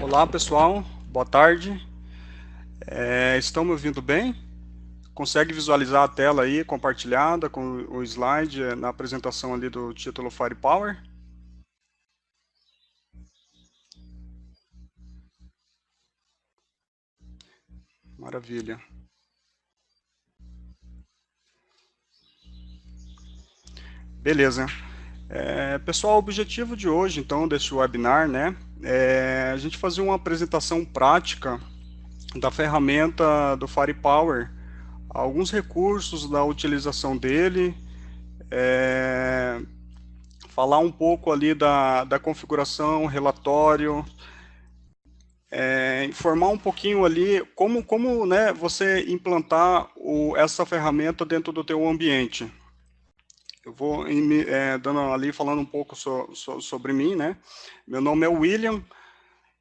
Olá pessoal, boa tarde. Estão me ouvindo bem? Consegue visualizar a tela aí compartilhada com o slide na apresentação ali do título Firepower? Maravilha. Beleza. Pessoal, o objetivo de hoje, então, deste webinar, né, é a gente fazer uma apresentação prática da ferramenta do Firepower, alguns recursos da utilização dele, falar um pouco ali da configuração, relatório, informar um pouquinho ali como né, você implantar essa ferramenta dentro do teu ambiente. Eu vou dando ali falando um pouco sobre mim, né? Meu nome é William,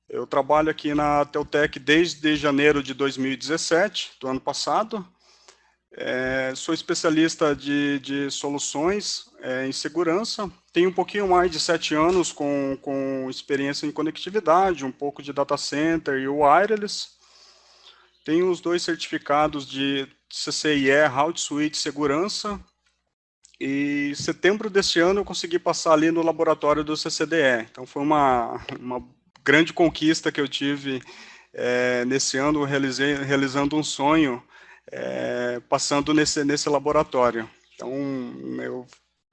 eu trabalho aqui na Teutec desde janeiro de 2017, do ano passado. Sou especialista de soluções em segurança. Tenho um pouquinho mais de 7 anos com experiência em conectividade, um pouco de data center e wireless. Tenho os 2 certificados de CCIE, Route Switch Segurança. E em setembro deste ano eu consegui passar ali no laboratório do CCDE. Então foi uma grande conquista que eu tive nesse ano, realizando um sonho, passando nesse laboratório. Então eu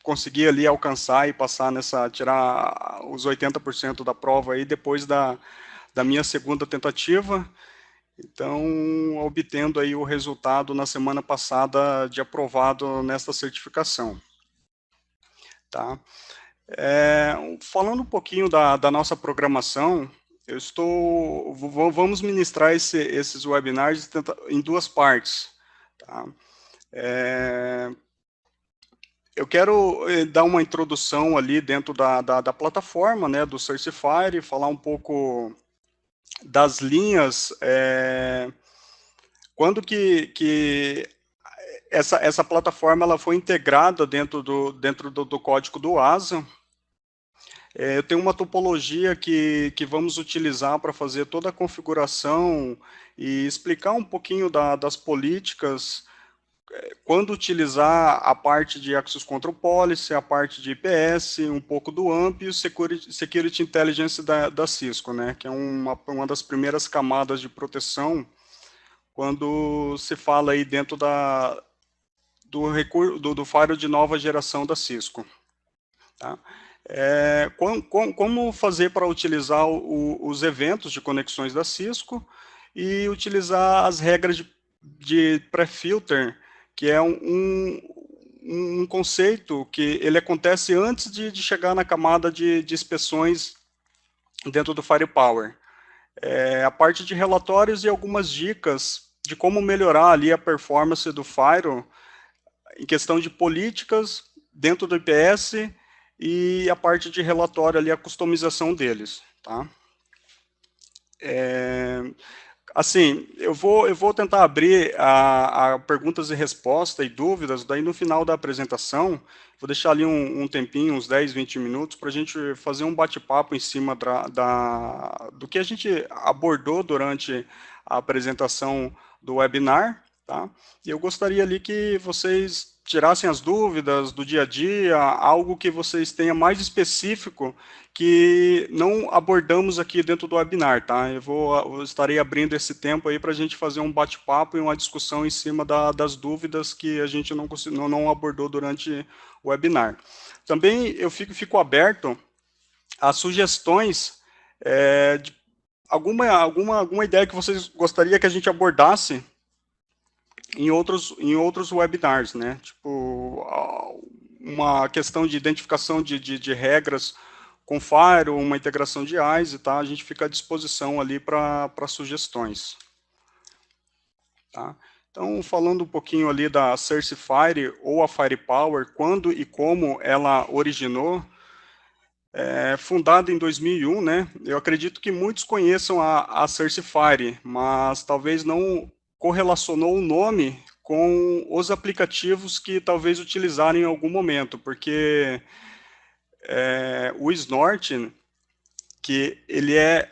consegui ali alcançar e passar tirar os 80% da prova aí depois da minha segunda tentativa. Então, obtendo aí o resultado na semana passada de aprovado nesta certificação. Tá? Falando um pouquinho da nossa programação, vamos ministrar esses webinars em 2 partes. Tá? Eu quero dar uma introdução ali dentro da plataforma, né, do Certify, falar um pouco das linhas, quando que essa plataforma ela foi integrada dentro do código do ASA. Eu tenho uma topologia que vamos utilizar para fazer toda a configuração e explicar um pouquinho das políticas, quando utilizar a parte de Access Control Policy, a parte de IPS, um pouco do AMP e o Security Intelligence da Cisco, né, que é uma das primeiras camadas de proteção quando se fala aí dentro do firewall de nova geração da Cisco. Tá? Como fazer para utilizar os eventos de conexões da Cisco e utilizar as regras de pré-filter, que é um conceito que ele acontece antes de chegar na camada de inspeções dentro do Firepower. A parte de relatórios e algumas dicas de como melhorar ali a performance do Firewall em questão de políticas dentro do IPS e a parte de relatório ali, a customização deles, tá? Assim, eu vou tentar abrir a perguntas e respostas e dúvidas, daí no final da apresentação, vou deixar ali um tempinho, uns 10, 20 minutos, para a gente fazer um bate-papo em cima do que a gente abordou durante a apresentação do webinar, tá? E eu gostaria ali que vocês tirassem as dúvidas do dia a dia, algo que vocês tenham mais específico que não abordamos aqui dentro do webinar, tá? Eu estarei abrindo esse tempo aí para a gente fazer um bate-papo e uma discussão em cima das dúvidas que a gente não abordou durante o webinar. Também eu fico aberto a sugestões de alguma ideia que vocês gostariam que a gente abordasse em outros webinars, né? Tipo, uma questão de identificação de regras com Firewall, uma integração de ISE, tá? A gente fica à disposição ali para sugestões. Tá? Então, falando um pouquinho ali da Certify ou a Firepower, quando e como ela originou, fundada em 2001, né? Eu acredito que muitos conheçam a Certify, mas talvez não correlacionou o nome com os aplicativos que talvez utilizarem em algum momento, porque o Snort, que ele é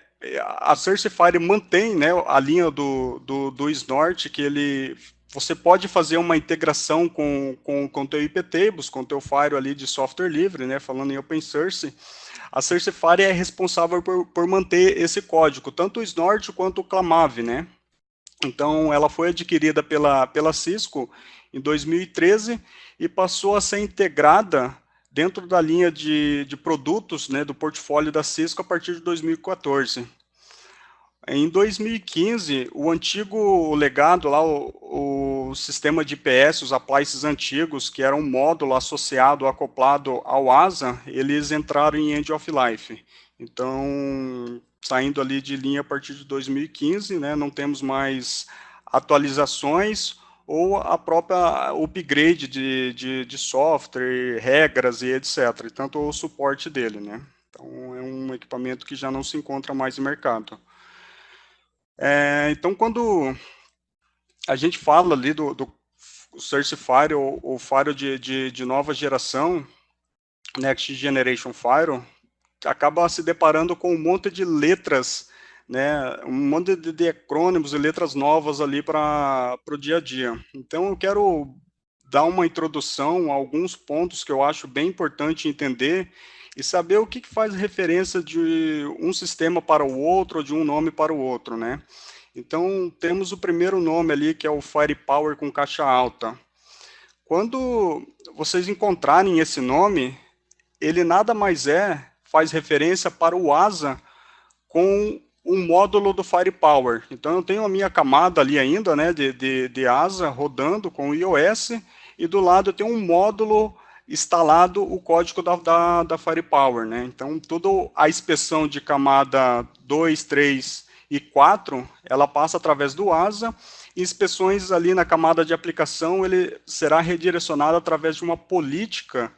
a Certify mantém, né, a linha do Snort, que você pode fazer uma integração com o teu iptables, com o teu firewall ali de software livre, né, falando em open source. A Certify é responsável por manter esse código, tanto o Snort quanto o Clamav, né. Então, ela foi adquirida pela Cisco em 2013 e passou a ser integrada dentro da linha de produtos, né, do portfólio da Cisco a partir de 2014. Em 2015, o antigo legado lá, o sistema de IPS, os appliances antigos, que era um módulo associado, acoplado ao ASA, eles entraram em End of Life. Então, saindo ali de linha a partir de 2015, né, não temos mais atualizações ou a própria upgrade de software, regras e etc. Tanto o suporte dele, né. Então, é um equipamento que já não se encontra mais em mercado. Então, quando a gente fala ali do Certify, ou Firewall de nova geração, Next Generation Firewall, acaba se deparando com um monte de letras, né, um monte de acrônimos e letras novas ali para o dia a dia. Então, eu quero dar uma introdução a alguns pontos que eu acho bem importante entender e saber o que faz referência de um sistema para o outro, ou de um nome para o outro, né? Então, temos o primeiro nome ali, que é o Firepower com caixa alta. Quando vocês encontrarem esse nome, ele nada mais faz referência para o ASA com um módulo do Firepower. Então, eu tenho a minha camada ali ainda, né, de ASA rodando com o iOS, e do lado eu tenho um módulo instalado, o código da Firepower, né? Então, toda a inspeção de camada 2, 3 e 4, ela passa através do ASA, e inspeções ali na camada de aplicação, ele será redirecionado através de uma política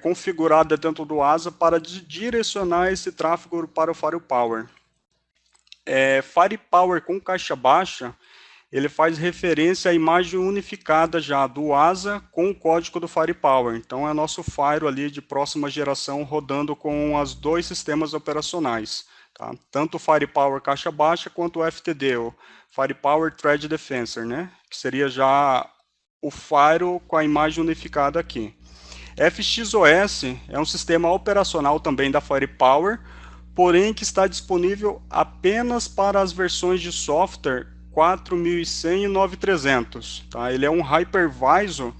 configurada dentro do ASA para direcionar esse tráfego para o Firepower. Firepower com caixa baixa, ele faz referência à imagem unificada já do ASA com o código do Firepower. Então, é nosso Firewall ali de próxima geração rodando com os dois sistemas operacionais. Tá? Tanto o Firepower caixa baixa quanto o FTD, o Firepower Threat Defensor, né? Que seria já o Firewall com a imagem unificada aqui. FXOS é um sistema operacional também da Firepower, porém que está disponível apenas para as versões de software 4100 e 9300. Tá? Ele é um hypervisor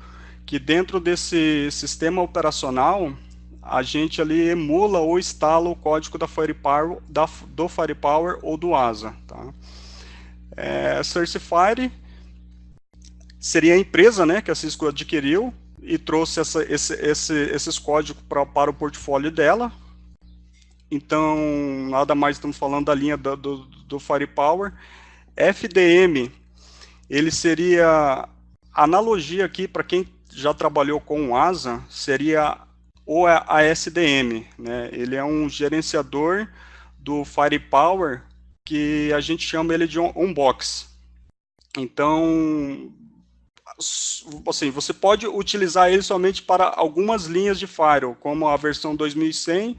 que dentro desse sistema operacional a gente ali emula ou instala o código da Firepower, do Firepower ou do ASA. Tá? Certify seria a empresa, né, que a Cisco adquiriu e trouxe esses códigos para o portfólio dela. Então, nada mais estamos falando da linha do Firepower. FDM, ele seria, analogia aqui para quem já trabalhou com o ASA, seria o ASDM, né? Ele é um gerenciador do Firepower que a gente chama ele de on-box. Então, assim, você pode utilizar ele somente para algumas linhas de firewall, como a versão 2100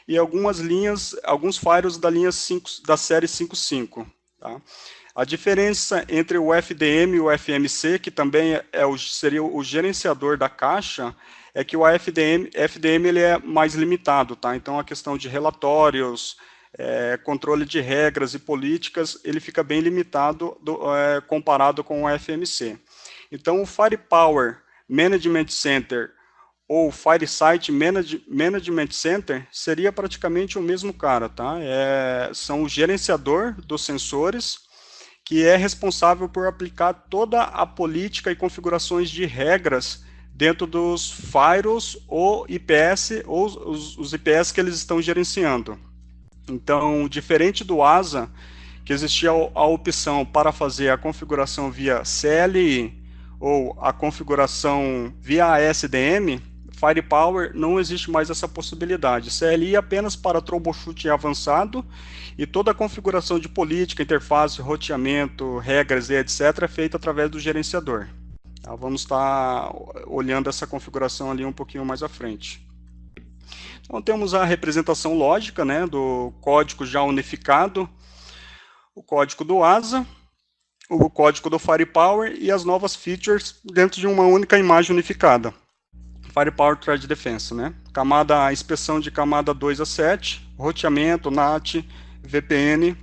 e algumas linhas, alguns firewalls da linha 5, da série 5.5. Tá? A diferença entre o FDM e o FMC, que também seria o gerenciador da caixa, é que o FDM ele é mais limitado, tá? Então, a questão de relatórios, controle de regras e políticas, ele fica bem limitado comparado com o FMC. Então, o Firepower Management Center ou FireSite Management Center seria praticamente o mesmo cara, tá? São o gerenciador dos sensores, que é responsável por aplicar toda a política e configurações de regras dentro dos firewalls ou IPS, ou os IPS que eles estão gerenciando. Então, diferente do ASA, que existia a opção para fazer a configuração via CLI ou a configuração via ASDM, Firepower não existe mais essa possibilidade. CLI apenas para troubleshooting avançado e toda a configuração de política, interface, roteamento, regras e etc. é feita através do gerenciador. Tá? Vamos estar olhando essa configuração ali um pouquinho mais à frente. Então, temos a representação lógica, né, do código já unificado, o código do ASA, o código do Firepower e as novas features dentro de uma única imagem unificada. Firepower Thread Defense, né? A inspeção de camada 2 a 7, roteamento, NAT, VPN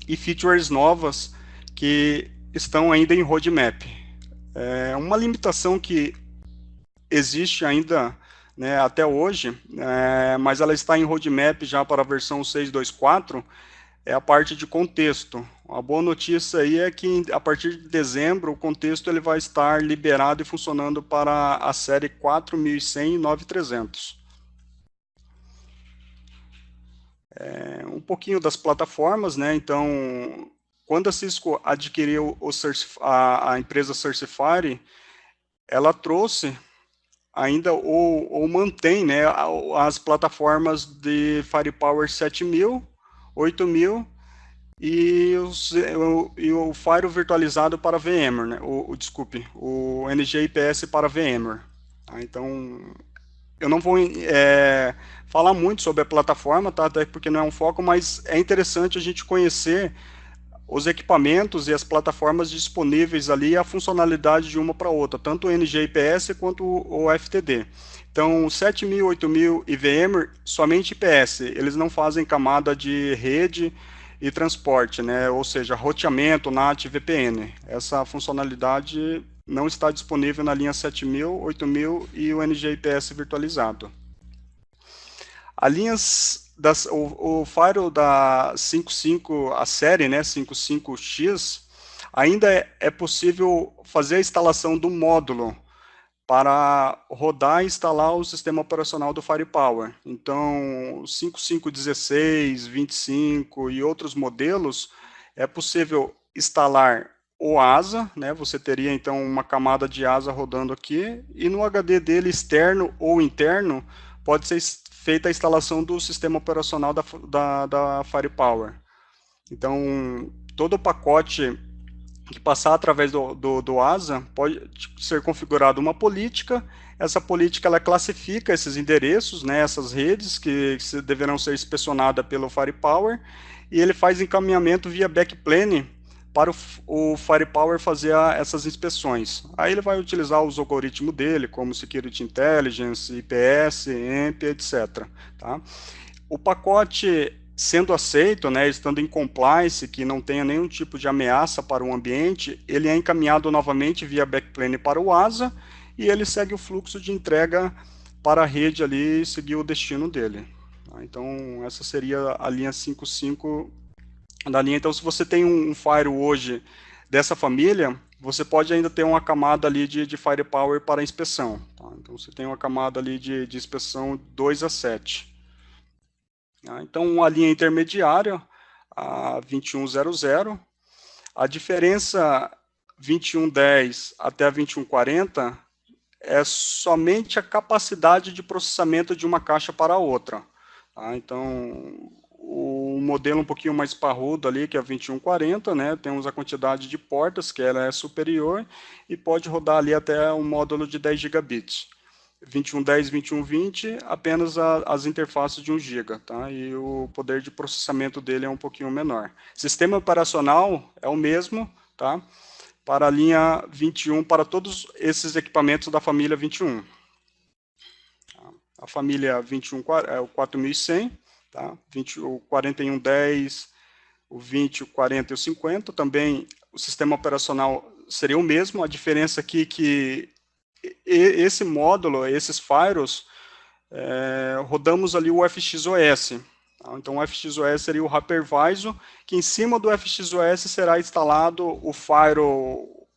e features novas que estão ainda em roadmap. Uma limitação que existe ainda, né, até hoje, mas ela está em roadmap já para a versão 6.2.4, é a parte de contexto. A boa notícia aí é que a partir de dezembro o contexto ele vai estar liberado e funcionando para a série 4100 e 9300. Um pouquinho das plataformas, né? Então, quando a Cisco adquiriu a empresa Certify, ela trouxe ainda ou mantém, né, as plataformas de Firepower 7000, 8000 e o Fire virtualizado para VMware, né? O NGIPS para VMware. Tá? Então, eu não vou falar muito sobre a plataforma, tá? Até porque não é um foco, mas é interessante a gente conhecer os equipamentos e as plataformas disponíveis ali, a funcionalidade de uma para outra, tanto o NGIPS quanto o FTD. Então, 7000, 8000 e VMware, somente IPS, eles não fazem camada de rede e transporte, né? Ou seja, roteamento, NAT e VPN. Essa funcionalidade não está disponível na linha 7000, 8000 e o NGIPS virtualizado. O Firewall da 5.5, a série, né, 5.5x, ainda é possível fazer a instalação do módulo para rodar e instalar o sistema operacional do Firepower. Então, 5.5.16, 25 e outros modelos, é possível instalar o ASA, né? Você teria então uma camada de ASA rodando aqui, e no HD dele externo ou interno, pode ser feita a instalação do sistema operacional da Firepower. Então, todo o pacote que passar através do ASA pode ser configurado uma política. Essa política ela classifica esses endereços, né, essas redes que deverão ser inspecionadas pelo Firepower, e ele faz encaminhamento via backplane para o Firepower fazer essas inspeções. Aí ele vai utilizar os algoritmos dele, como Security Intelligence, IPS, EMP, etc. Tá? O pacote sendo aceito, né, estando em compliance, que não tenha nenhum tipo de ameaça para o ambiente, ele é encaminhado novamente via backplane para o ASA, e ele segue o fluxo de entrega para a rede ali e seguir o destino dele. Então, essa seria a linha 5.5 da linha. Então, se você tem um Firewall hoje dessa família, você pode ainda ter uma camada ali de Firepower para inspeção. Tá? Então, você tem uma camada ali de inspeção 2 a 7. Então, a linha intermediária, a 2100, a diferença 2110 até a 2140 é somente a capacidade de processamento de uma caixa para a outra. Tá? Então, o modelo um pouquinho mais parrudo ali, que é a 2140, né, temos a quantidade de portas, que ela é superior, e pode rodar ali até um módulo de 10 gigabits. 2110, 2120, apenas as interfaces de 1 GB, tá? E o poder de processamento dele é um pouquinho menor. Sistema operacional é o mesmo, tá? Para a linha 21, para todos esses equipamentos da família 21. A família 21 é o 4100, tá? O 4110, o 20, o 40 e o 50, também o sistema operacional seria o mesmo, a diferença aqui é que esse módulo, esses firewalls, rodamos ali o FXOS. Tá? Então, o FXOS seria o hypervisor, que em cima do FXOS será instalado o firewall,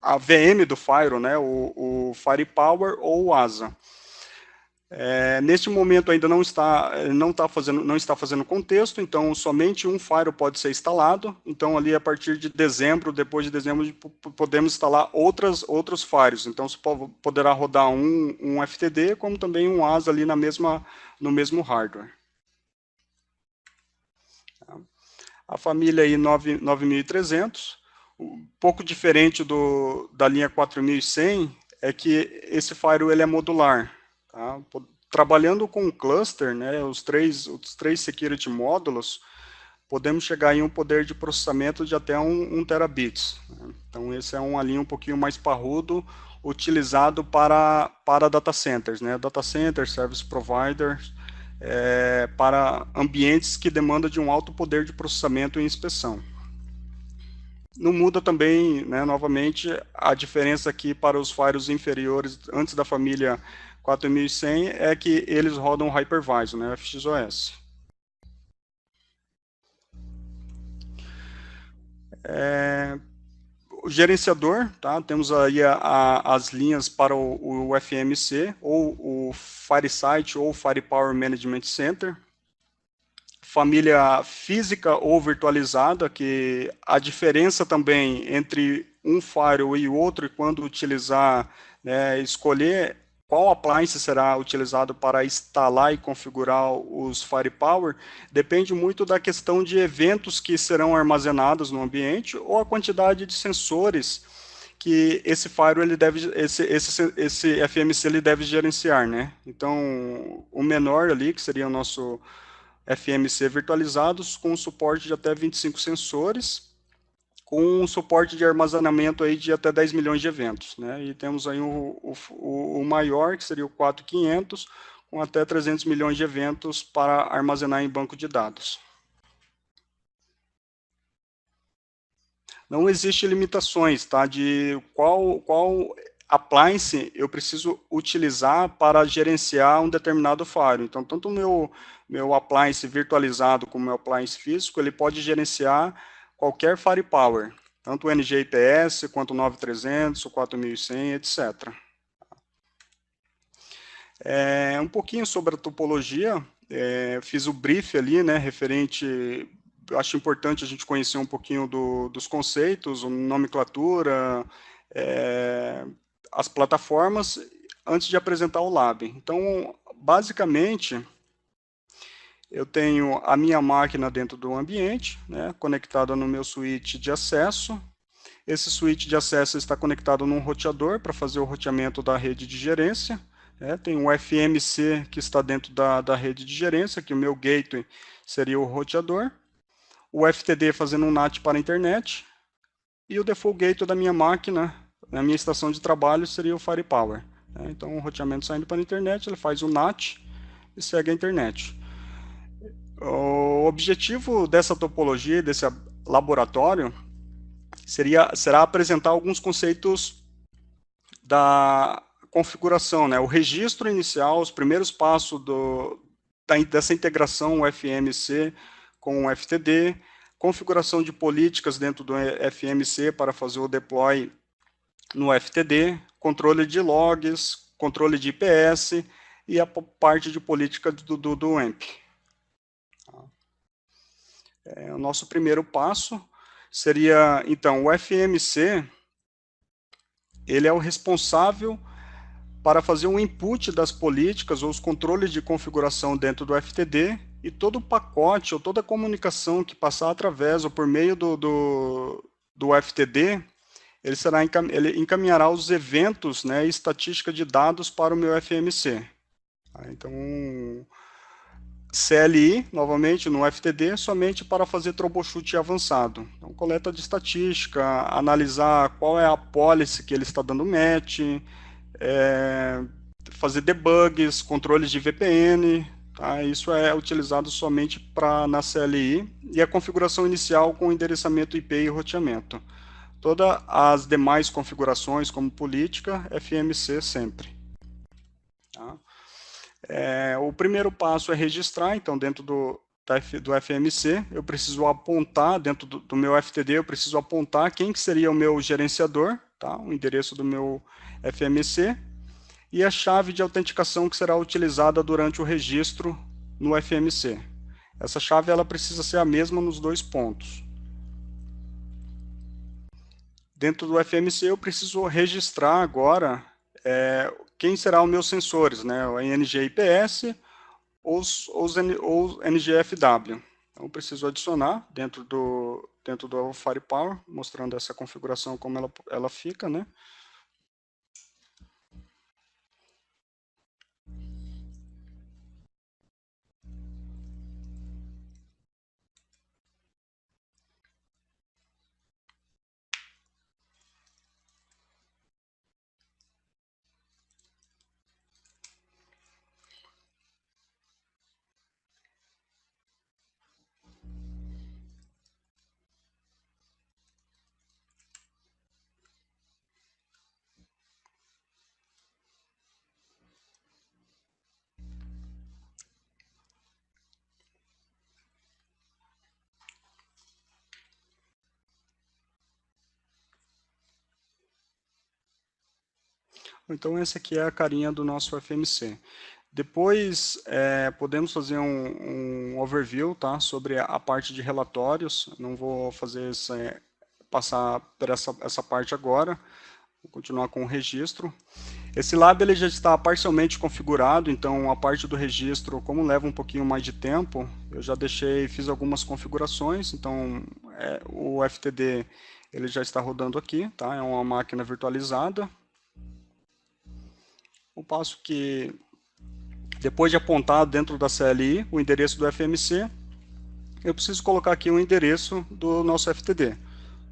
a VM do firewall, né? o Firepower ou o ASA. Neste momento ainda não está fazendo contexto, então somente um firewall pode ser instalado. Então ali a partir de dezembro, depois de dezembro, podemos instalar outros firewalls. Então você poderá rodar um FTD, como também um ASA ali no mesmo hardware. A família aí 9300, um pouco diferente da linha 4100, é que esse firewall ele é modular. Tá? trabalhando com o cluster, né, os três security módulos, podemos chegar em um poder de processamento de até 1 terabits. Né? Então, esse é uma linha um pouquinho mais parrudo, utilizado para data centers, né? Data centers, service providers, para ambientes que demandam de um alto poder de processamento e inspeção. Não muda também, né, novamente, a diferença aqui para os firewalls inferiores, antes da família 4100, é que eles rodam hypervisor, né, FXOS. O gerenciador, tá? Temos aí as linhas para o FMC, ou o FireSite, ou Firepower Management Center. Família física ou virtualizada, que a diferença também entre um firewall e o outro, e quando utilizar, né, escolher qual appliance será utilizado para instalar e configurar os Firepower, depende muito da questão de eventos que serão armazenados no ambiente ou a quantidade de sensores que esse firewall ele deve, esse FMC ele deve gerenciar, né? Então, o menor ali, que seria o nosso FMC virtualizados, com suporte de até 25 sensores, com um suporte de armazenamento aí de até 10 milhões de eventos, né? E temos aí o maior, que seria o 4500, com até 300 milhões de eventos para armazenar em banco de dados. Não existe limitações, tá? De qual appliance eu preciso utilizar para gerenciar um determinado firewall. Então, tanto o meu appliance virtualizado como o meu appliance físico, ele pode gerenciar qualquer firepower, tanto o NG-IPS, quanto o 9300, o 4100, etc. Um pouquinho sobre a topologia, fiz o brief ali, né, referente, acho importante a gente conhecer um pouquinho dos conceitos, nomenclatura, as plataformas, antes de apresentar o lab. Então, basicamente, eu tenho a minha máquina dentro do ambiente, né, conectada no meu switch de acesso. Esse switch de acesso está conectado num roteador para fazer o roteamento da rede de gerência. Tem um FMC que está dentro da rede de gerência, que o meu gateway seria o roteador. O FTD fazendo um NAT para a internet. E o default gateway da minha máquina, na minha estação de trabalho, seria o Firepower. Então, o roteamento saindo para a internet, ele faz o NAT e segue a internet. O objetivo dessa topologia, desse laboratório, será apresentar alguns conceitos da configuração, né? O registro inicial, os primeiros passos dessa integração FMC com o FTD, configuração de políticas dentro do FMC para fazer o deploy no FTD, controle de logs, controle de IPS e a parte de política do AMP. O nosso primeiro passo seria, então, o FMC, ele é o responsável para fazer um input das políticas ou os controles de configuração dentro do FTD, e todo o pacote ou toda a comunicação que passar através ou por meio do FTD, ele encaminhará os eventos, né, e estatística de dados para o meu FMC. Então, CLI, novamente, no FTD, somente para fazer troubleshoot avançado. Então, coleta de estatística, analisar qual é a policy que ele está dando match, fazer debugs, controles de VPN, tá? Isso é utilizado somente na CLI, e a configuração inicial com endereçamento IP e roteamento. Todas as demais configurações, como política, FMC sempre. Tá? O primeiro passo é registrar, então dentro do FMC, eu preciso apontar, dentro do meu FTD, eu preciso apontar quem que seria o meu gerenciador, tá? O endereço do meu FMC, e a chave de autenticação que será utilizada durante o registro no FMC. Essa chave ela precisa ser a mesma nos dois pontos. Dentro do FMC eu preciso registrar agora quem serão os meus sensores, né? O NG-IPS ou NG-FW. Então, eu preciso adicionar dentro do Firepower, mostrando essa configuração como ela fica, né? Então, essa aqui é a carinha do nosso FMC. Depois, podemos fazer um overview, tá, sobre a parte de relatórios. Não vou fazer passar por essa parte agora. Vou continuar com o registro. Esse lab ele já está parcialmente configurado, então a parte do registro, como leva um pouquinho mais de tempo, eu já fiz algumas configurações, então o FTD ele já está rodando aqui, tá? É uma máquina virtualizada. O passo que, depois de apontar dentro da CLI o endereço do FMC, eu preciso colocar aqui o endereço do nosso FTD.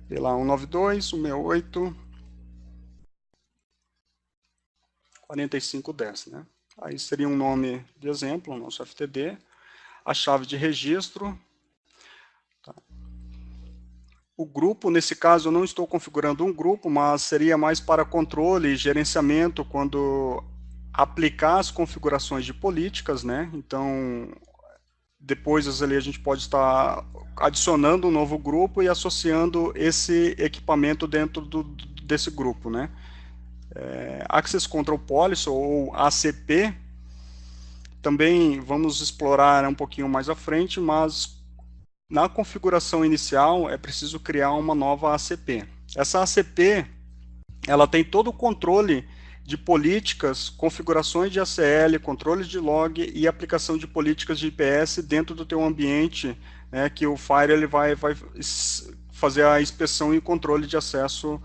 Sei lá, 192.168.4510, né? Aí seria um nome de exemplo, o nosso FTD, a chave de registro. Tá? O grupo, nesse caso, eu não estou configurando um grupo, mas seria mais para controle e gerenciamento quando aplicar as configurações de políticas, né? Então, depois ali a gente pode estar adicionando um novo grupo e associando esse equipamento dentro desse grupo, né? Access Control Policy, ou ACP, também vamos explorar um pouquinho mais à frente, mas na configuração inicial é preciso criar uma nova ACP. Essa ACP, ela tem todo o controle de políticas, configurações de ACL, controle de log e aplicação de políticas de IPS dentro do teu ambiente, né, que o Fire ele vai fazer a inspeção e controle de acesso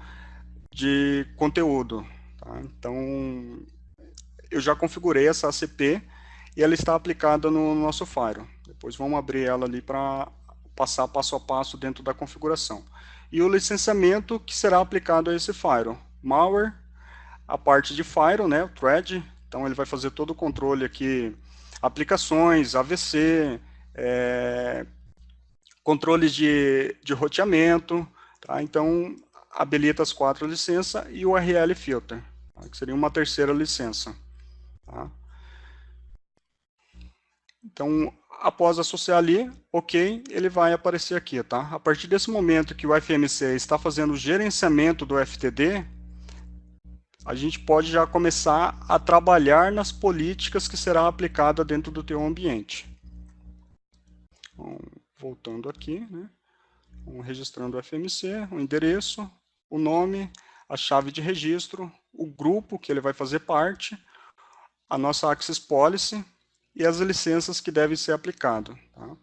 de conteúdo. Tá? Então, eu já configurei essa ACP e ela está aplicada no nosso Fire. Depois vamos abrir ela ali para passar passo a passo dentro da configuração. E o licenciamento que será aplicado a esse Fire. Malware, a parte de Fire, né, o thread, então ele vai fazer todo o controle aqui, aplicações, AVC, controles de roteamento, tá? Então habilita as 4 licenças e o URL filter, tá? Que seria uma terceira licença. Tá? Então, após associar ali, ok, ele vai aparecer aqui. Tá? A partir desse momento que o FMC está fazendo o gerenciamento do FTD, a gente pode já começar a trabalhar nas políticas que será aplicada dentro do teu ambiente. Então, voltando aqui, né? Registrando o FMC, o endereço, o nome, a chave de registro, o grupo que ele vai fazer parte, a nossa Access Policy e as licenças que devem ser aplicadas. Tá?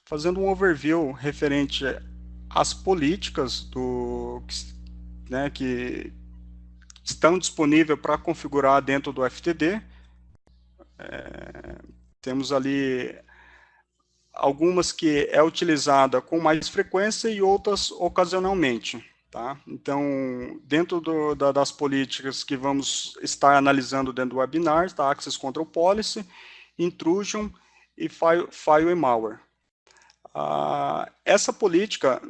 Fazendo um overview referente às políticas né, que estão disponíveis para configurar dentro do FTD. Temos ali algumas que é utilizada com mais frequência e outras ocasionalmente. Tá? Então, dentro das políticas que vamos estar analisando dentro do webinar, está Access Control Policy, Intrusion e File Malware. Essa política,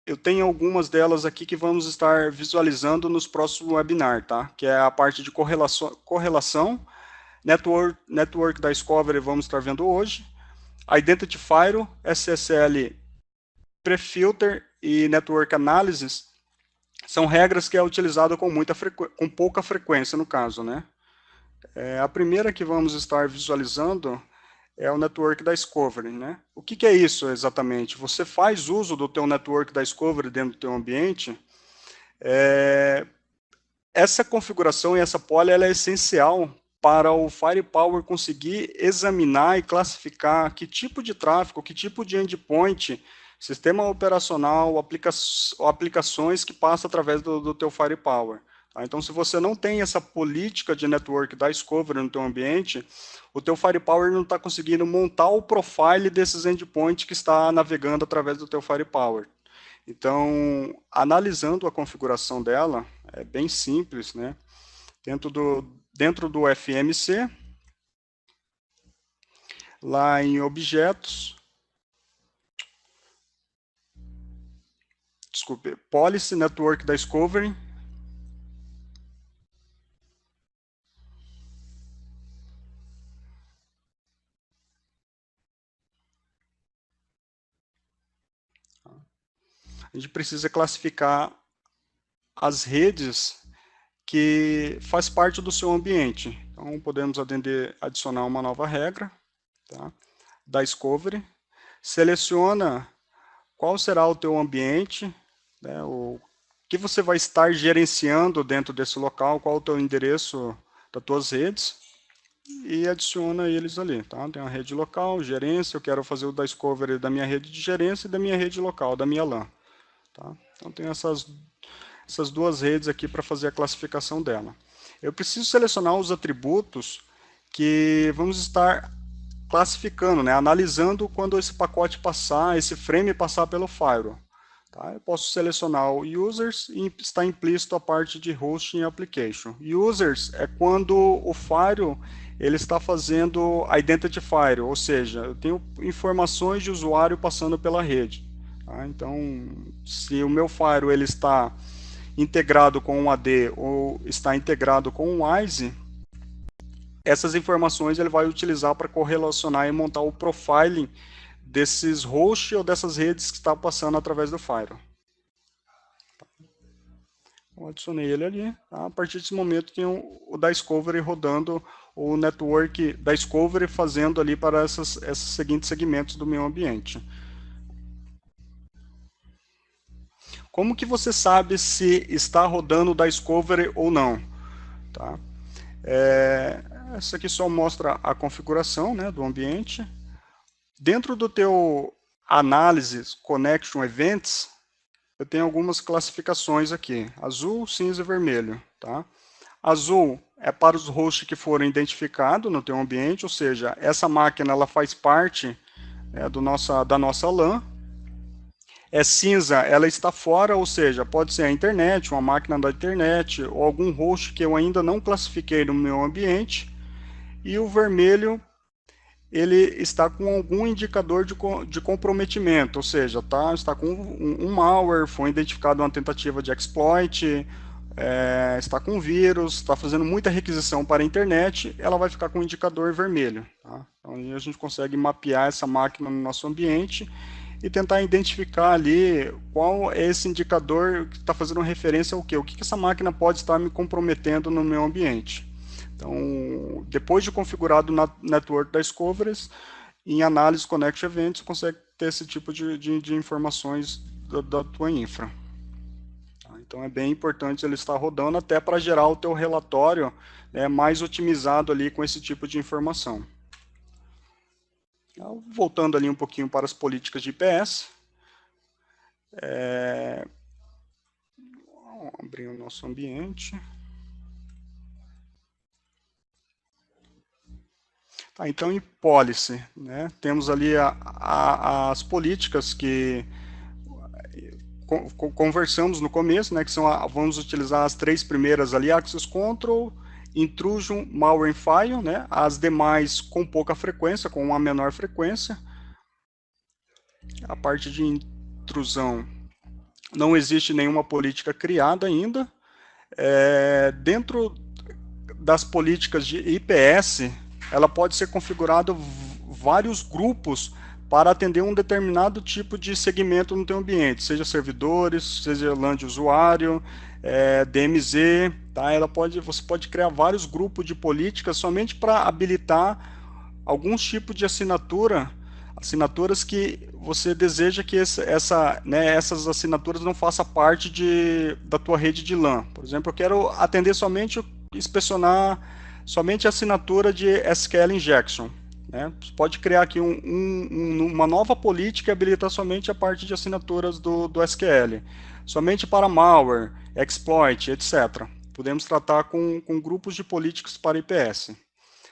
eu tenho algumas delas aqui que vamos estar visualizando nos próximos webinars, tá? Que é a parte de correlação, Network Discovery vamos estar vendo hoje, Identifier, SSL Prefilter e Network Analysis são regras que é utilizado com pouca frequência no caso, né? A primeira que vamos estar visualizando é o Network Discovery, né? O que é isso exatamente? Você faz uso do teu Network Discovery dentro do teu ambiente. Essa configuração e essa poly ela é essencial para o Firepower conseguir examinar e classificar que tipo de tráfego, que tipo de endpoint, sistema operacional, aplicações que passam através do teu Firepower. Tá? Então, se você não tem essa política de Network Discovery no teu ambiente, o teu Firepower não está conseguindo montar o profile desses endpoints que está navegando através do teu Firepower. Então, analisando a configuração dela, é bem simples, né? Dentro do FMC, lá em objetos, desculpe, Policy Network Discovery, a gente precisa classificar as redes que faz parte do seu ambiente. Então, podemos adicionar uma nova regra, tá? Da Discovery. Seleciona qual será o teu ambiente, né, o que você vai estar gerenciando dentro desse local, qual o teu endereço das tuas redes, e adiciona eles ali, tá? Tem a rede local, gerência, eu quero fazer o da Discovery da minha rede de gerência e da minha rede local, da minha LAN. Tá? Então, tem essas duas redes aqui para fazer a classificação dela. Eu preciso selecionar os atributos que vamos estar classificando, né? Analisando quando esse pacote passar, esse frame passar pelo firewall. Tá? Eu posso selecionar o users e está implícito a parte de hosting e application. Users é quando o firewall ele está fazendo identifier, ou seja, eu tenho informações de usuário passando pela rede. Tá? Então, se o meu firewall ele está integrado com um AD ou está integrado com um WISE, essas informações ele vai utilizar para correlacionar e montar o profiling desses hosts ou dessas redes que está passando através do firewall. Eu adicionei ele ali. Tá? A partir desse momento tem o da Discovery rodando, o network da Discovery fazendo ali para esses seguintes segmentos do meu ambiente. Como que você sabe se está rodando o da Discovery ou não? Tá? Essa aqui só mostra a configuração, né, do ambiente. Dentro do teu Analysis Connection Events, eu tenho algumas classificações aqui, azul, cinza e vermelho. Tá? Azul é para os hosts que foram identificados no teu ambiente, ou seja, essa máquina ela faz parte da nossa LAN. Cinza, ela está fora, ou seja, pode ser a internet, uma máquina da internet, ou algum host que eu ainda não classifiquei no meu ambiente. E o vermelho, ele está com algum indicador de comprometimento, ou seja, está com um malware, foi identificado uma tentativa de exploit, está com vírus, está fazendo muita requisição para a internet, ela vai ficar com um indicador vermelho. Tá? Então, aí a gente consegue mapear essa máquina no nosso ambiente e tentar identificar ali qual é esse indicador que está fazendo referência ao quê? O que essa máquina pode estar me comprometendo no meu ambiente. Então, depois de configurado o network da Discovery, em análise Connection Events, você consegue ter esse tipo de informações da tua infra. Então, é bem importante ele estar rodando até para gerar o teu relatório mais otimizado ali com esse tipo de informação. Voltando ali um pouquinho para as políticas de IPS. Vamos abrir o nosso ambiente. Tá, então, em policy, né, temos ali as políticas que conversamos no começo, né, que são vamos utilizar as três primeiras ali, Access Control, Intrusion, Malware and File, né, as demais com pouca frequência, com uma menor frequência. A parte de intrusão, não existe nenhuma política criada ainda. Dentro das políticas de IPS, ela pode ser configurado vários grupos para atender um determinado tipo de segmento no teu ambiente, seja servidores, seja LAN de usuário, DMZ, tá? Você pode criar vários grupos de políticas somente para habilitar alguns tipos de assinaturas que você deseja que essas assinaturas não façam parte da tua rede de LAN. Por exemplo, eu quero atender inspecionar somente a assinatura de SQL Injection. Né? Você pode criar aqui uma nova política e habilitar somente a parte de assinaturas do SQL. Somente para malware, exploit, etc. Podemos tratar com grupos de políticas para IPS.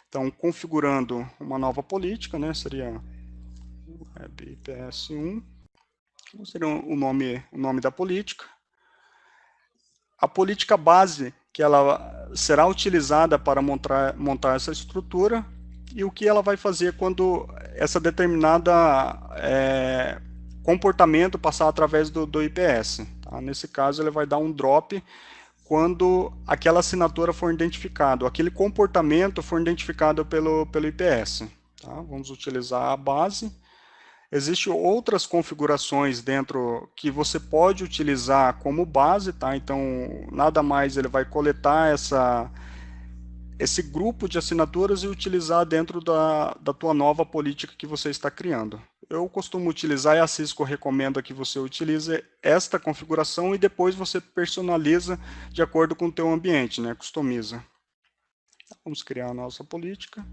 Então, configurando uma nova política, né? Seria IPS1, seria o nome da política. A política base, que ela será utilizada para montar essa estrutura, e o que ela vai fazer quando essa determinada comportamento passar através do IPS. Tá? Nesse caso, ele vai dar um drop quando aquela assinatura for identificada, aquele comportamento for identificado pelo IPS. Tá? Vamos utilizar a base. Existem outras configurações dentro que você pode utilizar como base, tá? Então, nada mais ele vai coletar esse grupo de assinaturas e utilizar dentro da tua nova política que você está criando. Eu costumo utilizar e a Cisco recomenda que você utilize esta configuração e depois você personaliza de acordo com o teu ambiente, né? Customiza. Vamos criar a nossa política.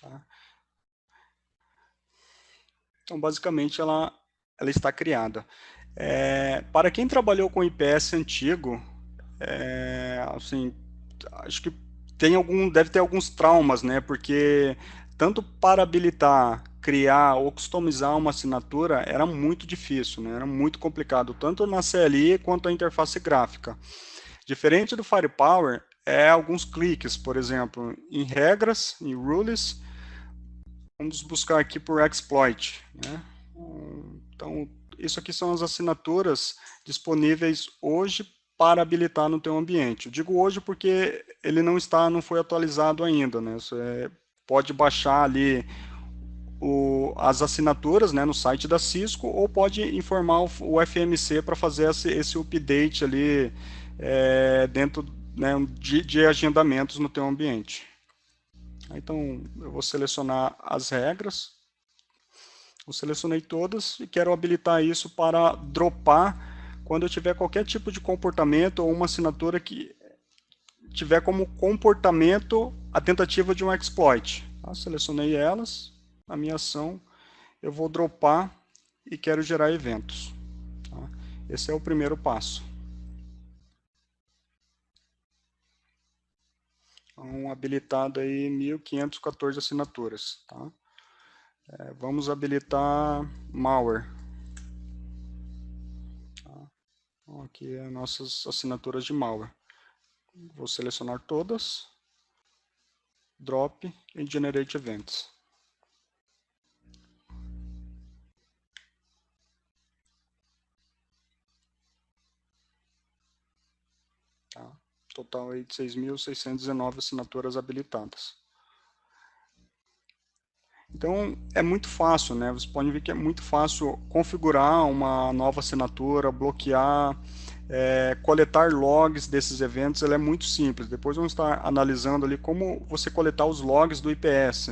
Tá? Então, basicamente, ela está criada. Para quem trabalhou com IPS antigo, assim, acho que deve ter alguns traumas, né? Porque tanto para habilitar, criar ou customizar uma assinatura era muito difícil, né? Era muito complicado, tanto na CLI quanto a interface gráfica. Diferente do Firepower, alguns cliques, por exemplo, em regras, em rules. Vamos buscar aqui por exploit, né? Então, isso aqui são as assinaturas disponíveis hoje para habilitar no teu ambiente. Eu digo hoje porque ele não foi atualizado ainda, né? Você pode baixar ali as assinaturas, né, no site da Cisco, ou pode informar o FMC para fazer esse update ali dentro, né, de agendamentos no teu ambiente. Então, eu vou selecionar as regras. Eu selecionei todas e quero habilitar isso para dropar quando eu tiver qualquer tipo de comportamento ou uma assinatura que tiver como comportamento a tentativa de um exploit. Tá? Selecionei elas, a minha ação, eu vou dropar e quero gerar eventos. Tá? Esse é o primeiro passo. Então, habilitado aí 1.514 assinaturas. Tá? Vamos habilitar malware. Tá? Então, aqui é nossas assinaturas de malware. Vou selecionar todas, drop e generate events. Tá? Total aí de 6.619 assinaturas habilitadas. Então, é muito fácil, né? Vocês podem ver que é muito fácil configurar uma nova assinatura, bloquear, coletar logs desses eventos, ele é muito simples. Depois vamos estar analisando ali como você coletar os logs do IPS.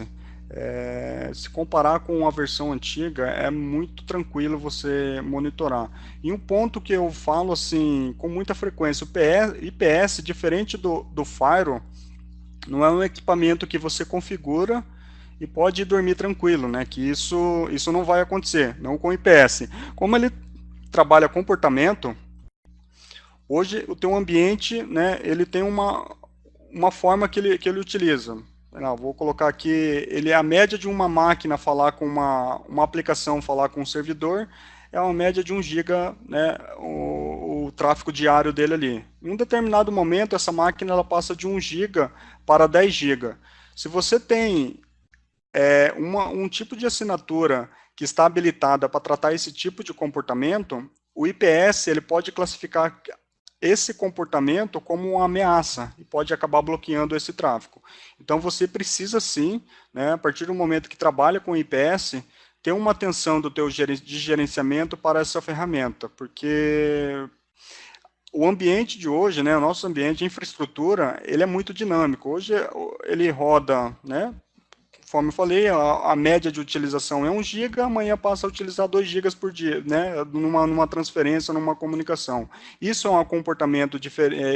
Se comparar com a versão antiga, é muito tranquilo você monitorar. E um ponto que eu falo assim com muita frequência, o IPS, diferente do Firewall, não é um equipamento que você configura e pode dormir tranquilo, né? Que isso não vai acontecer, não com o IPS. Como ele trabalha comportamento, hoje o teu ambiente, né, ele tem uma forma que ele utiliza. Não, vou colocar aqui, ele é a média de uma máquina falar com uma aplicação falar com um servidor, é uma média de 1 GB, né, o tráfego diário dele ali. Em um determinado momento, essa máquina ela passa de 1 GB para 10 GB. Se você tem um tipo de assinatura que está habilitada para tratar esse tipo de comportamento, o IPS ele pode classificar esse comportamento como uma ameaça e pode acabar bloqueando esse tráfego. Então você precisa sim, né, a partir do momento que trabalha com IPS, ter uma atenção do teu de gerenciamento para essa ferramenta, porque o ambiente de hoje, né, o nosso ambiente de infraestrutura, ele é muito dinâmico. Hoje ele roda, né, conforme eu falei, a média de utilização é 1 GB, amanhã passa a utilizar 2 GB por dia, né, numa transferência, numa comunicação. Isso é um comportamento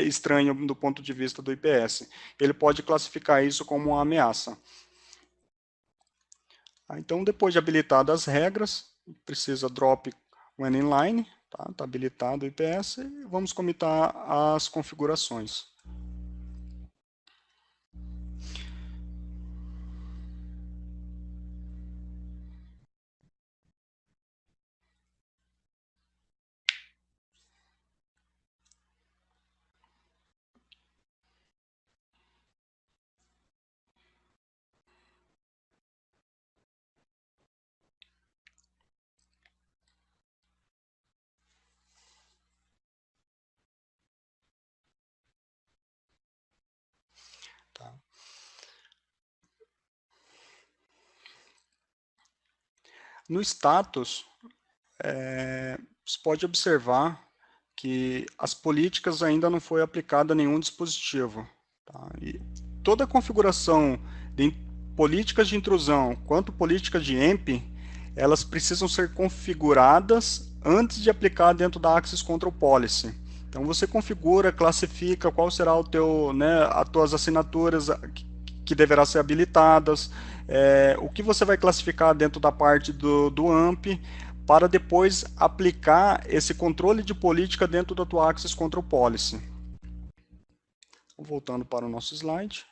estranho do ponto de vista do IPS. Ele pode classificar isso como uma ameaça. Então, depois de habilitadas as regras, precisa drop when inline, tá habilitado o IPS, e vamos comitar as configurações. Tá. No status, você pode observar que as políticas ainda não foi aplicada a nenhum dispositivo. Tá? E toda a configuração de políticas de intrusão quanto políticas de EMP, elas precisam ser configuradas antes de aplicar dentro da Access Control Policy. Então você configura, classifica qual será o teu, né, as tuas assinaturas que deverá ser habilitadas, o que você vai classificar dentro da parte do AMP, para depois aplicar esse controle de política dentro da tua Access Control Policy. Voltando para o nosso slide.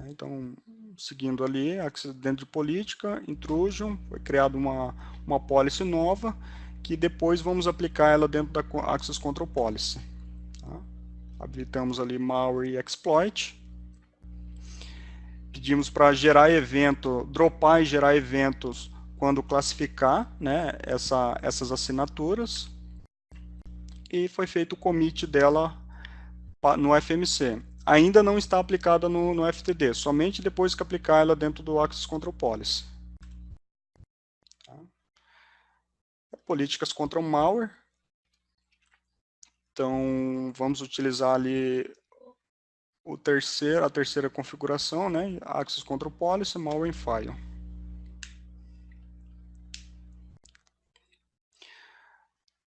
Então, seguindo ali, dentro de política, intrusion, foi criada uma policy nova, que depois vamos aplicar ela dentro da Access Control Policy. Tá? Habilitamos ali malware e exploit. Pedimos para gerar evento, dropar e gerar eventos quando classificar, né, essas assinaturas. E foi feito o commit dela no FMC. Ainda não está aplicada no FTD, somente depois que aplicar ela dentro do Access Control Policy. Tá? Políticas contra o malware. Então, vamos utilizar ali a terceira configuração, né? Access Control Policy, malware file.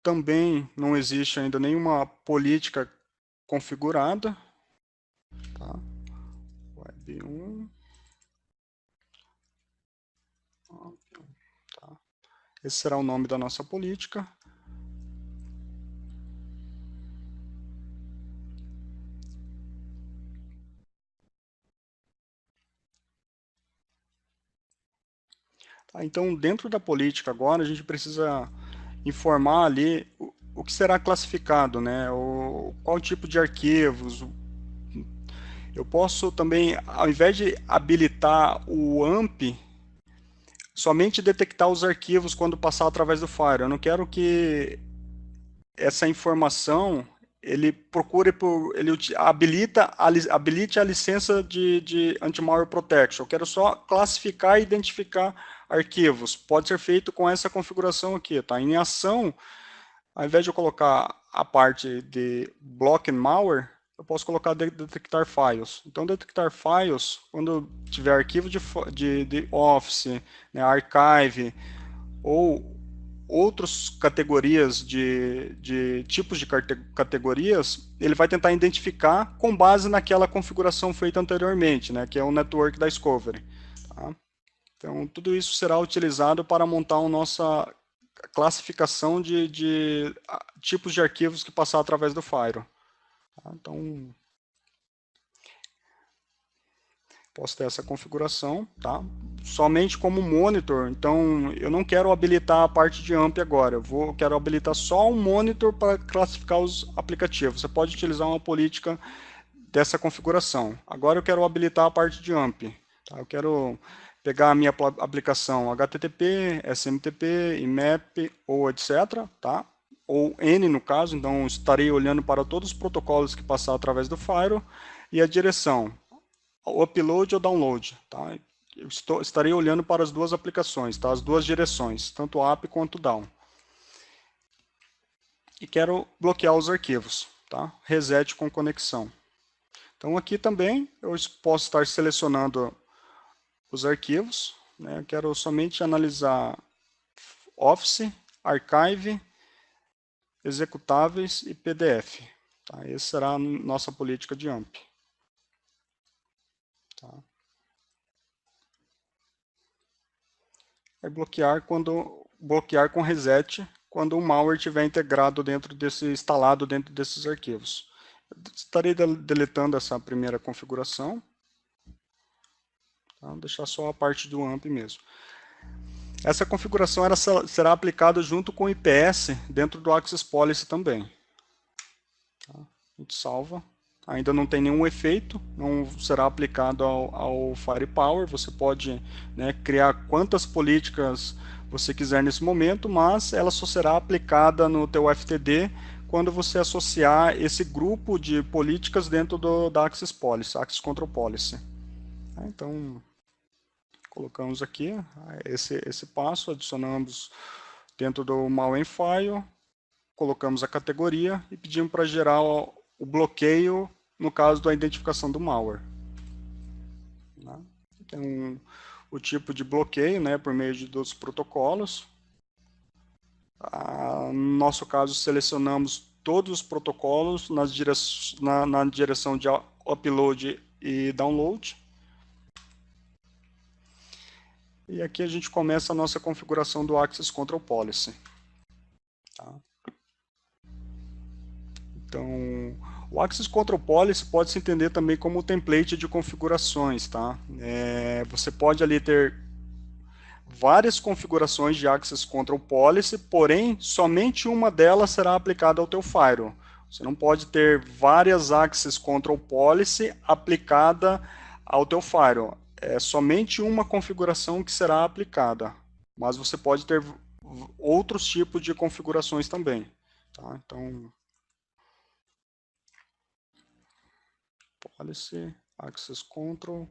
Também não existe ainda nenhuma política configurada. Tá? Web 1. Tá? Esse será o nome da nossa política. Tá? Então, dentro da política agora, a gente precisa informar ali o que será classificado, né? Qual tipo de arquivos. Eu posso também, ao invés de habilitar o AMP, somente detectar os arquivos quando passar através do Firewall. Eu não quero que essa informação ele procure ele habilite a licença de anti-malware protection. Eu quero só classificar e identificar arquivos. Pode ser feito com essa configuração aqui, tá? Em ação, ao invés de eu colocar a parte de block and malware, eu posso colocar detectar files. Então, detectar files, quando tiver arquivo de Office, né, Archive, ou outras categorias de tipos de categorias, ele vai tentar identificar com base naquela configuração feita anteriormente, né, que é o network da Discovery. Tá? Então, tudo isso será utilizado para montar a nossa classificação de tipos de arquivos que passar através do Firewall. Tá? Então, posso ter essa configuração, tá? Somente como monitor, então eu não quero habilitar a parte de AMP agora, eu quero habilitar só um monitor para classificar os aplicativos. Você pode utilizar uma política dessa configuração. Agora eu quero habilitar a parte de AMP, tá? Eu quero pegar a minha aplicação HTTP, SMTP, IMAP ou etc, tá? Ou N no caso, então estarei olhando para todos os protocolos que passar através do Firewall e a direção, o upload ou download, tá? Eu estarei olhando para as duas aplicações, tá? As duas direções, tanto up quanto down. E quero bloquear os arquivos, tá? Reset com conexão. Então aqui também eu posso estar selecionando os arquivos, né? Eu quero somente analisar Office, Archive, executáveis e PDF. Tá? Essa será a nossa política de AMP. Tá? Vai bloquear quando bloquear com reset quando o malware estiver integrado instalado dentro desses arquivos. Eu estarei deletando essa primeira configuração. Tá? Vou deixar só a parte do AMP mesmo. Essa configuração será aplicada junto com o IPS dentro do Access Policy também. Tá? A gente salva. Ainda não tem nenhum efeito, não será aplicado ao Firepower. Você pode, né, criar quantas políticas você quiser nesse momento, mas ela só será aplicada no teu FTD quando você associar esse grupo de políticas dentro da Access Policy, Access Control Policy. Então, colocamos aqui esse passo, adicionamos dentro do Malware File, colocamos a categoria e pedimos para gerar o bloqueio no caso da identificação do malware. Tem o tipo de bloqueio, né, por meio dos protocolos. No nosso caso, selecionamos todos os protocolos na direção de upload e download. E aqui a gente começa a nossa configuração do Access Control Policy. Tá? Então, o Access Control Policy pode se entender também como template de configurações. Tá? Você pode ali ter várias configurações de Access Control Policy, porém, somente uma delas será aplicada ao teu firewall. Você não pode ter várias Access Control Policy aplicada ao teu firewall. É somente uma configuração que será aplicada, mas você pode ter outros tipos de configurações também. Tá? Então, Policy, Access Control,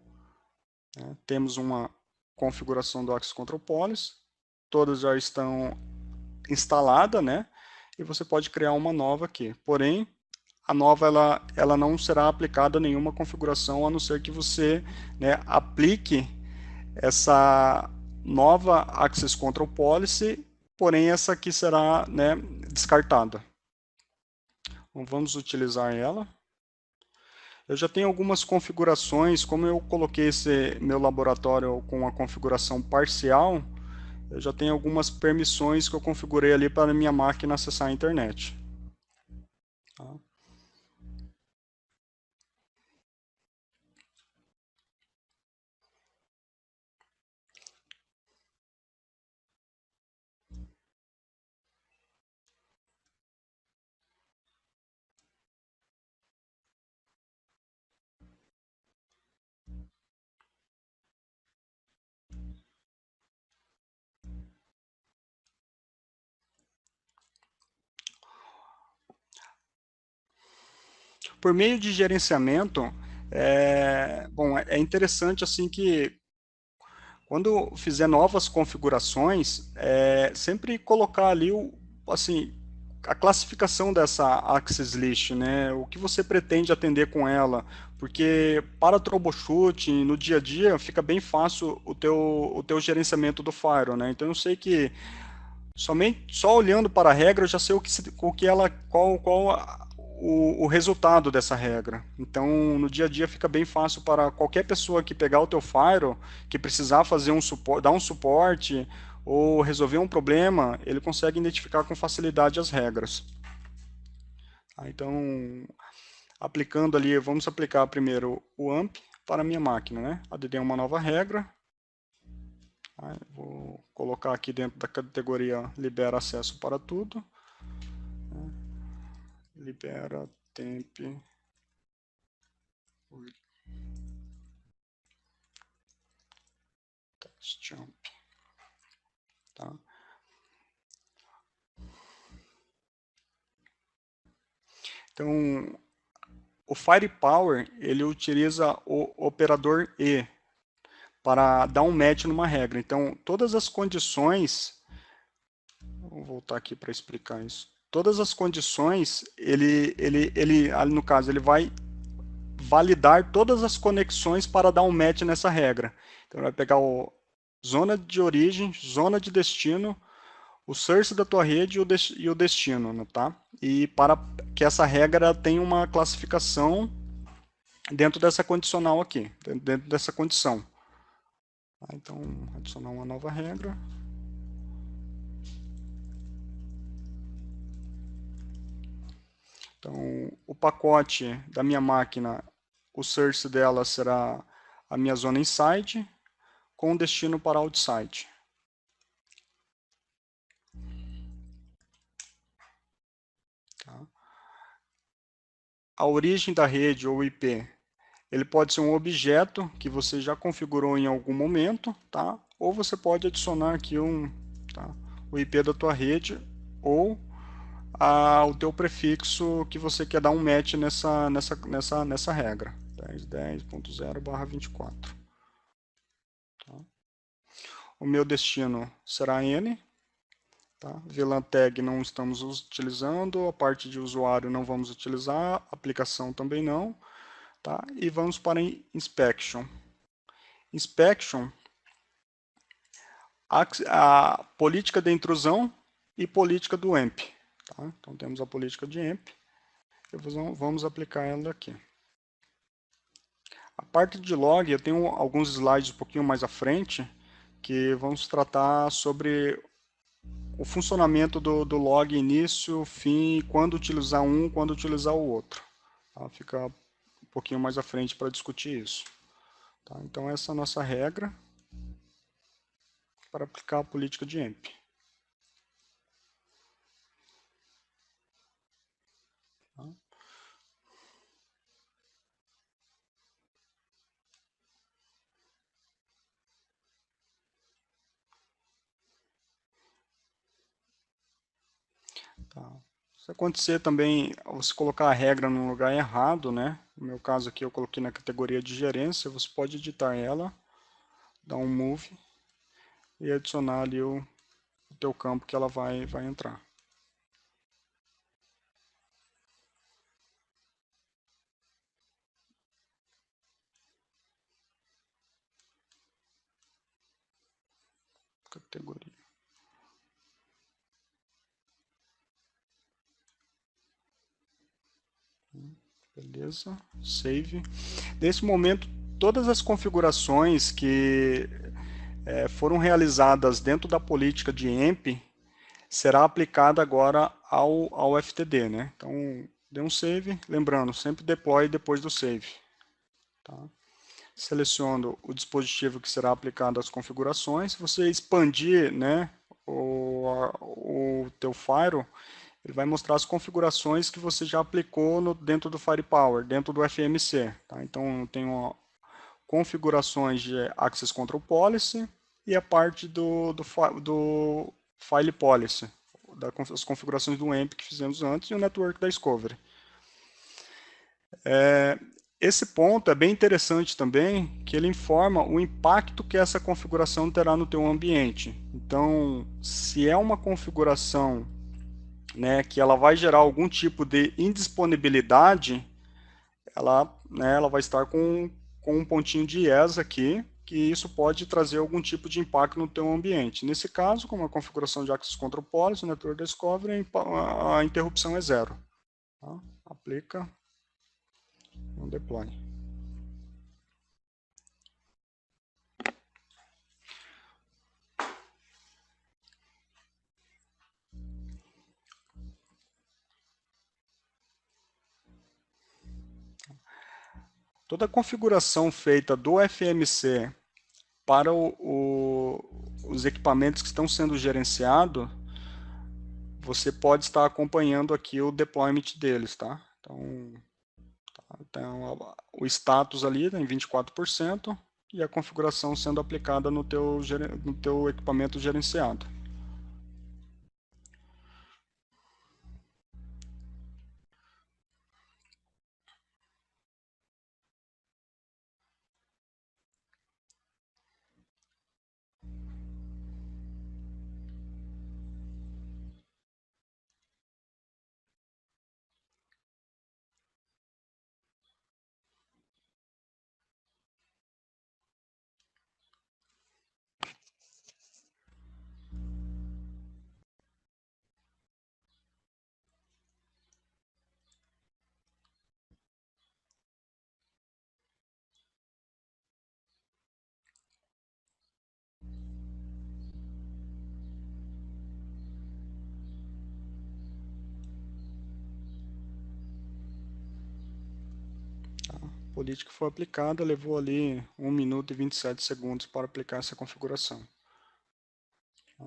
né? Temos uma configuração do Access Control Policy, todas já estão instaladas, né? E você pode criar uma nova aqui. Porém, a nova ela não será aplicada a nenhuma configuração, a não ser que você, né, aplique essa nova Access Control Policy, porém essa aqui será, né, descartada. Então, vamos utilizar ela. Eu já tenho algumas configurações, como eu coloquei esse meu laboratório com a configuração parcial, eu já tenho algumas permissões que eu configurei ali para a minha máquina acessar a internet. Tá? Por meio de gerenciamento, é interessante assim que quando fizer novas configurações, sempre colocar ali assim, a classificação dessa Access List, né? O que você pretende atender com ela, porque para troubleshoot, no dia a dia, fica bem fácil o teu gerenciamento do firewall, né? Então eu sei que só olhando para a regra eu já sei qual o resultado dessa regra. Então, no dia a dia fica bem fácil para qualquer pessoa que pegar o teu firewall, que precisar fazer dar um suporte ou resolver um problema, ele consegue identificar com facilidade as regras. Então, aplicando ali, vamos aplicar primeiro o AMP para a minha máquina, né? ADD é uma nova regra. Vou colocar aqui dentro da categoria libera acesso para tudo. Libera temp test jump. Tá? Então, o Firepower, ele utiliza o operador E para dar um match numa regra. Então, todas as condições, vou voltar aqui para explicar isso. Todas as condições, no caso, ele vai validar todas as conexões para dar um match nessa regra. Então, ele vai pegar zona de origem, zona de destino, o source da tua rede e o destino, tá? E para que essa regra tenha uma classificação dentro dessa condicional aqui, dentro dessa condição. Então, adicionar uma nova regra. Então, o pacote da minha máquina, o source dela será a minha zona inside, com destino para outside. Tá? A origem da rede ou IP, ele pode ser um objeto que você já configurou em algum momento, tá? Ou você pode adicionar aqui tá? O IP da tua rede ou o teu prefixo que você quer dar um match nessa regra. 10.10.0/24. Tá? O meu destino será N. Tá? VLAN tag não estamos utilizando, a parte de usuário não vamos utilizar, aplicação também não. Tá? E vamos para Inspection. Inspection, a política de intrusão e política do AMP. Tá? Então temos a política de AMP, e vamos aplicar ela aqui. A parte de log, eu tenho alguns slides um pouquinho mais à frente, que vamos tratar sobre o funcionamento do log início, fim, quando utilizar um, quando utilizar o outro. Tá? Fica um pouquinho mais à frente para discutir isso. Tá? Então essa é a nossa regra para aplicar a política de AMP. Tá? Tá. Se acontecer também, você colocar a regra no lugar errado, né? No meu caso aqui eu coloquei na categoria de gerência, você pode editar ela, dar um move e adicionar ali o teu campo que ela vai entrar. Categoria. Beleza, save. Nesse momento, todas as configurações que foram realizadas dentro da política de AMP será aplicada agora ao FTD, né? Então, dê um save, lembrando, sempre deploy depois do save. Tá? Seleciono o dispositivo que será aplicado às configurações. Se você expandir, né, o teu firewall, ele vai mostrar as configurações que você já aplicou dentro do Firepower, dentro do FMC. Tá? Então, eu tenho configurações de Access Control Policy e a parte do File Policy, as configurações do AMP que fizemos antes e o Network da Discovery. Esse ponto é bem interessante também, que ele informa o impacto que essa configuração terá no teu ambiente. Então, se é uma configuração, né, que ela vai gerar algum tipo de indisponibilidade, ela vai estar com um pontinho de yes aqui, que isso pode trazer algum tipo de impacto no teu ambiente. Nesse caso, como a configuração de Access Control Policy, o Network Discovery, a interrupção é zero. Tá? Aplica, no deploy. Toda a configuração feita do FMC para os equipamentos que estão sendo gerenciados, você pode estar acompanhando aqui o deployment deles, tá? Então o status ali em 24% e a configuração sendo aplicada no teu equipamento gerenciado. política foi aplicada, levou ali 1 minuto e 27 segundos para aplicar essa configuração. Tá?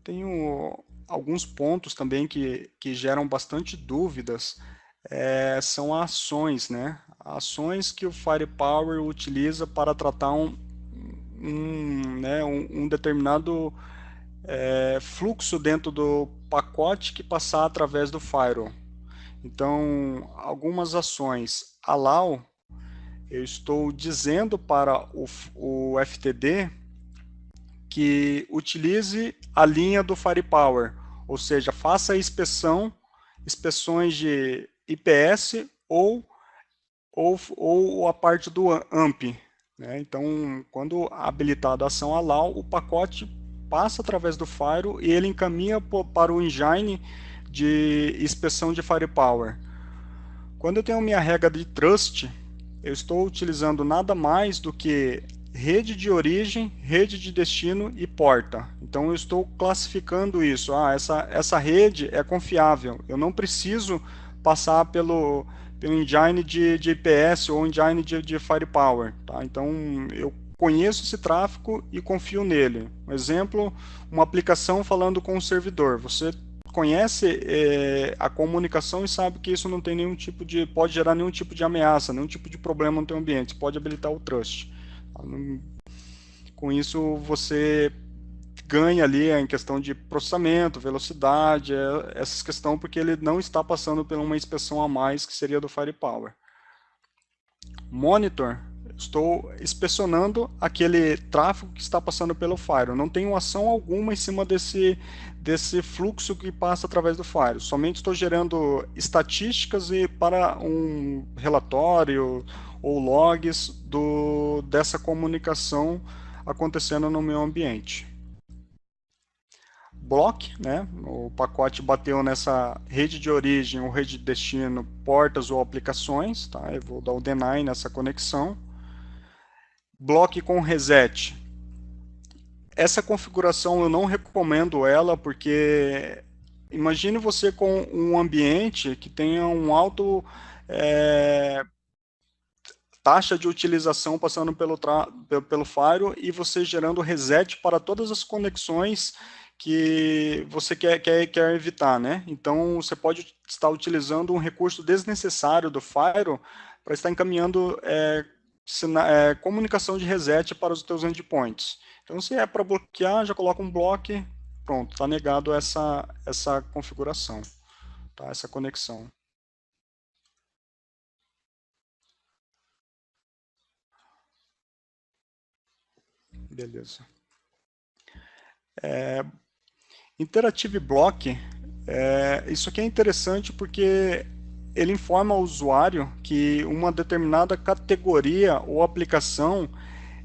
Tenho alguns pontos também que geram bastante dúvidas, são ações, né? Ações que o Firepower utiliza para tratar um determinado fluxo dentro do pacote que passar através do Firewall. Então, algumas ações allow, eu estou dizendo para o FTD que utilize a linha do Firepower, ou seja, faça inspeções de IPS ou a parte do AMP. Né? Então, quando habilitada a ação allow, o pacote passa através do Firewall e ele encaminha para o engine de inspeção de Firepower. Quando eu tenho minha regra de trust, eu estou utilizando nada mais do que rede de origem, rede de destino e porta. Então eu estou classificando isso. Essa rede é confiável. Eu não preciso passar pelo engine de IPS ou engine de Firepower. Tá? Então eu conheço esse tráfego e confio nele. Um exemplo, uma aplicação falando com o servidor. Você conhece a comunicação e sabe que isso não tem nenhum tipo de, pode gerar nenhum tipo de ameaça, nenhum tipo de problema no teu ambiente, pode habilitar o trust. Com isso você ganha ali em questão de processamento, velocidade, essas questões, porque ele não está passando por uma inspeção a mais que seria do Firepower. Monitor, estou inspecionando aquele tráfego que está passando pelo Firewall. Não tenho ação alguma em cima desse fluxo que passa através do Firewall. Somente estou gerando estatísticas para um relatório ou logs dessa comunicação acontecendo no meu ambiente. Block, né? O pacote bateu nessa rede de origem ou rede de destino, portas ou aplicações, tá? Eu vou dar o deny nessa conexão. Block com reset. Essa configuração eu não recomendo ela, porque imagine você com um ambiente que tenha um alto taxa de utilização passando pelo Firewall e você gerando reset para todas as conexões que você quer evitar, né? Então, você pode estar utilizando um recurso desnecessário do Firewall para estar encaminhando comunicação de reset para os teus endpoints. Então, se é para bloquear, já coloca um block, pronto, está negado essa configuração, tá? Essa conexão. Beleza. Interactive Block, isso aqui é interessante porque ele informa ao usuário que uma determinada categoria ou aplicação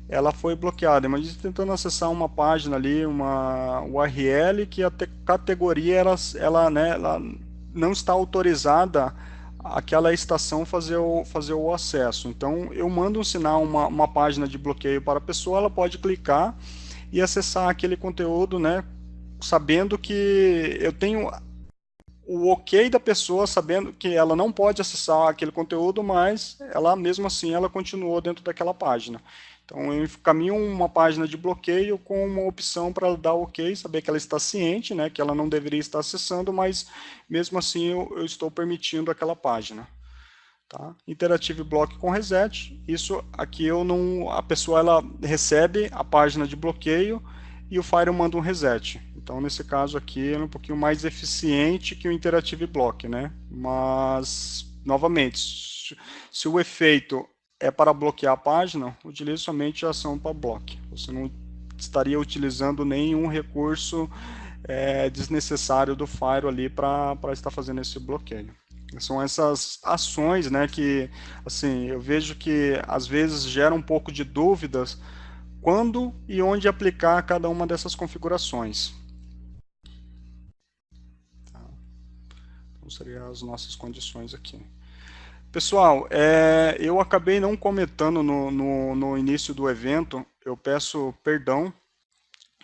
ela foi bloqueada. Imagina tentando acessar uma página ali, uma URL que a categoria ela não está autorizada aquela estação fazer o acesso. Então eu mando um sinal, uma página de bloqueio para a pessoa, ela pode clicar e acessar aquele conteúdo, né, sabendo que eu tenho o ok da pessoa, sabendo que ela não pode acessar aquele conteúdo, mas ela mesmo assim ela continuou dentro daquela página. Então eu encaminho uma página de bloqueio com uma opção para dar ok, saber que ela está ciente, né, que ela não deveria estar acessando, mas mesmo assim eu estou permitindo aquela página. Tá? Interactive Block com reset, isso aqui a pessoa ela recebe a página de bloqueio e o Firewall manda um reset. Então nesse caso aqui é um pouquinho mais eficiente que o Interactive Block, né? Mas novamente, se o efeito é para bloquear a página, utilize somente a ação para block. Você não estaria utilizando nenhum recurso desnecessário do Firewall ali para estar fazendo esse bloqueio. São essas ações, né, que assim, eu vejo que às vezes gera um pouco de dúvidas quando e onde aplicar cada uma dessas configurações. Tá? Então seriam as nossas condições aqui. Pessoal, eu acabei não comentando no início do evento, eu peço perdão,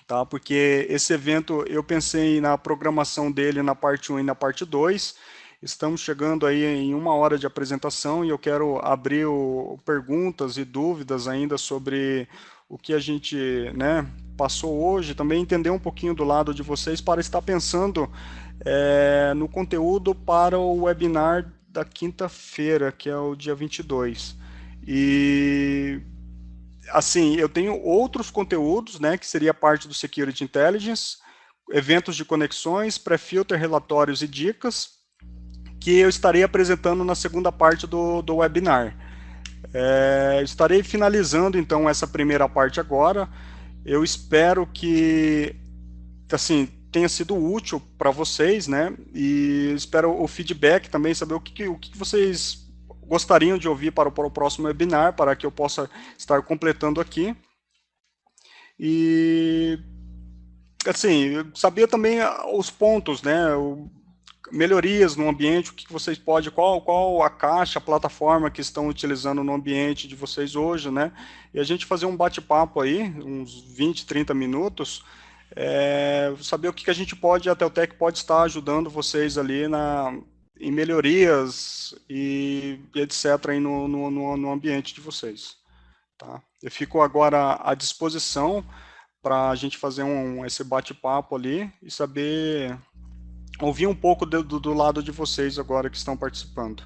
tá? Porque esse evento eu pensei na programação dele na parte 1 e na parte 2. Estamos chegando aí em 1 hora de apresentação e eu quero abrir perguntas e dúvidas ainda sobre o que a gente, né, passou hoje, também entender um pouquinho do lado de vocês para estar pensando no conteúdo para o webinar da quinta-feira, que é o dia 22. E assim, eu tenho outros conteúdos, né, que seria parte do Security Intelligence, eventos de conexões, pré-filter, relatórios e dicas, que eu estarei apresentando na segunda parte do webinar. Estarei finalizando, então, essa primeira parte agora. Eu espero que, assim, tenha sido útil para vocês, né, e espero o feedback também, saber o que vocês gostariam de ouvir para o próximo webinar, para que eu possa estar completando aqui. E, assim, saber também os pontos, né, melhorias no ambiente, o que vocês podem, qual a caixa, a plataforma que estão utilizando no ambiente de vocês hoje, né, e a gente fazer um bate-papo aí, uns 20, 30 minutos, saber o que a gente pode, a Teltec pode estar ajudando vocês ali em melhorias e etc. aí no ambiente de vocês. Tá? Eu fico agora à disposição para a gente fazer esse bate-papo ali e saber ouvir um pouco do lado de vocês agora que estão participando.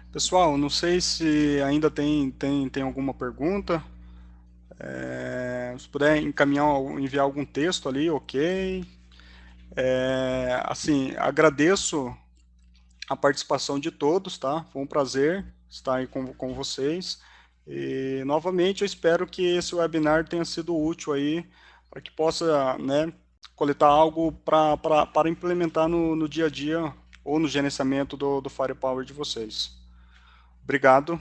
Pessoal, não sei se ainda tem alguma pergunta. Se puder enviar algum texto ali, ok. Assim, agradeço a participação de todos, tá? Foi um prazer estar aí com vocês. E, novamente, eu espero que esse webinar tenha sido útil aí, para que possa, né, coletar algo para implementar no dia a dia ou no gerenciamento do Firepower de vocês. Obrigado.